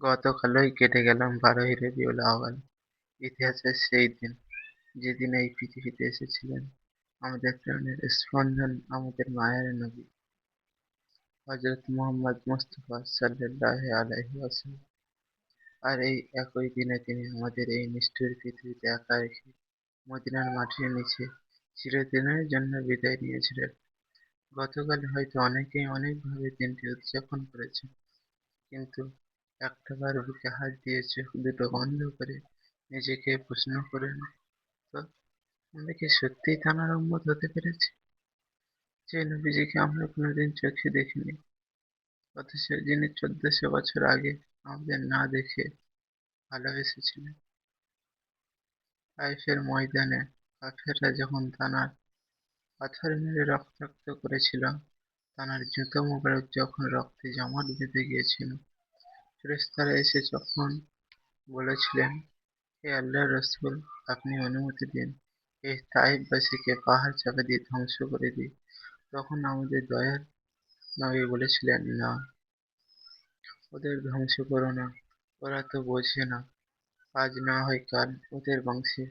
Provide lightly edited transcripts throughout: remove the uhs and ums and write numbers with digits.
গতকালই কেটে গেল ১২ই রবিউল আউয়াল, ইতিহাসের সেই দিন, যেদিন এই পৃথিবীতে এসেছিলেন আমাদের প্রাণের স্পন্দন, আমাদের মায়ের নবী হযরত মুহাম্মদ মুস্তাফা সাল্লাল্লাহু আলাইহি ওয়াসাল্লাম। আর এই একই দিনে তিনি আমাদের এই নিষ্ঠুর পৃথিবীতে একা রেখে মদিনার মাটির নিচে চিরদিনের জন্য বিদায় নিয়েছিলেন। গতকাল হয়তো অনেকেই অনেকভাবে দিনটি উদযাপন করেছেন, কিন্তু একটাবার বুকে হাত দিয়ে চোখ দুটো বন্ধ করে নিজেকে প্রশ্ন করুন তো, আমরা কি সত্যিই তাঁর উম্মত হতে পেরেছি? যে নবীজিকে আমরা কোনোদিন চোখে দেখিনি, অথচ যিনি ১৪০০ বছর আগে আমাদের না দেখে ভালোবেসেছিলেন। তাইফের ময়দানে কাফেররা যখন তাঁর পাথর মেরে রক্তাক্ত করেছিল, তাঁর জুতো মোবারক যখন রক্তে জমাট বেঁধে গিয়েছিল, ফেরেশতারা এসে যখন বলেছিলেন, হে আল্লাহর রাসূল, আপনি অনুমতি দিন এই তাইফবাসীকে পাহাড় চাপা দিয়ে ধ্বংস করে দিই, তখন আমাদের দয়ার নবী বলেছিলেন, না, ওদের ধ্বংস করো না, ওরা তো বোঝে না, আজ না হয় কাল ওদের বংশে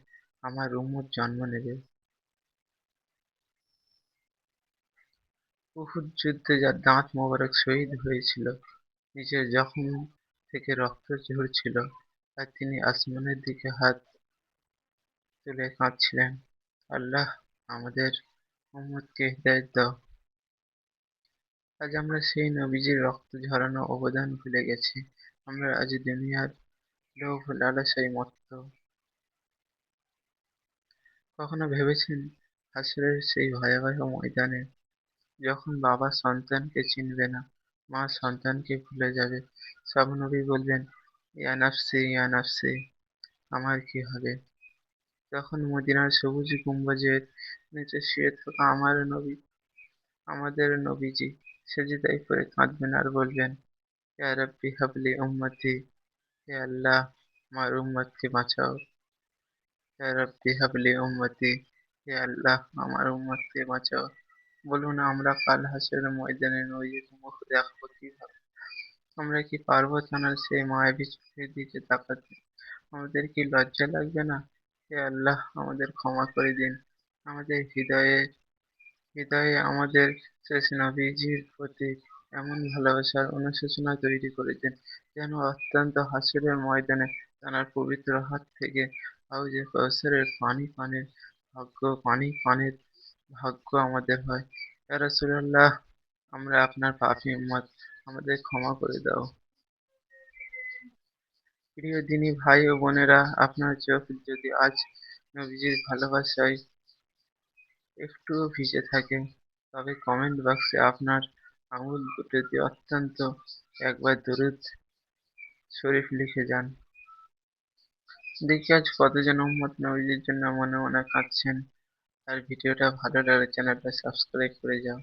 আমার উম্মত জন্ম নেবে। উহুদ যুদ্ধে যার দাঁত মোবারক শহীদ হয়েছিল, নিজের জখম থেকে রক্ত ঝরছিল, আর তিনি আসমানের দিকে হাত তুলে কাঁদছিলেন, আল্লাহ, আমাদের উম্মতকে হিদায়াত দাও। আজ আমরা সেই নবীজির রক্ত ঝরানো অবদান ভুলে গেছি। আমরা আজ দুনিয়ার লোভ লালসায় মত্ত। কখনো ভেবেছেন হাসরের সেই ভয়াবহ ময়দানে, যখন বাবা সন্তানকে চিনবে না, মা সন্তানকে ভুলে যাবে, সব নবী বলবেন, ইয়া নাফসি ইয়া নাফসি, আমার কি হবে? তখন মদিনার সবুজ গম্বুজের নিচে শুয়ে থাকা আমাদের নবীজি সেজদায় পড়ে কাঁদবেন আর বলবেন, ইয়া রাব্বি হাবলি উম্মতি, হে আল্লাহ, আমার উম্মতকে বাঁচাও। ইয়া রাব্বি হাবলি উম্মতি, হে আল্লাহ, আমার উম্মতকে বাঁচাও। বলুন, আমরা কাল হাসরের ময়দানে নবীজির মুখ দেখাবো কিভাবে? আমরা কি পারবো তাঁর সেই মায়াবী চোখের দিকে তাকাতে? আমাদের কি লজ্জা লাগবে না? হে আল্লাহ, আমাদের ক্ষমা করে দিন। আমাদের হৃদয়ে আমাদের শেষ নবীজির প্রতি এমন ভালোবাসার অনুশোচনা তৈরি করে দিন, যেন অত্যন্ত হাসরের ময়দানে তাঁর পবিত্র হাত থেকে হাউজে কাউসারের পানি পানের ভাগ্য আমাদের হয়। ইয়া রাসূলাল্লাহ, আমরা আপনার পাপী উম্মত, আমাদের ক্ষমা করে দাও। প্রিয় দিনী ভাই ও বোনেরা, আপনার চোখ যদি আজ নবীজির ভালোবাসায় একটুও ভিজে থাকে, তবে কমেন্ট বক্সে আপনার আঙুল দুটো দিয়ে অন্তত একবার দরুদ শরীফ লিখে যান। দেখি আজ কতজন উম্মত নবীজির জন্য মনে মনে কাঁদছেন। আর ভিডিওটা ভালো লাগলে চ্যানেলটা সাবস্ক্রাইব করে যাও।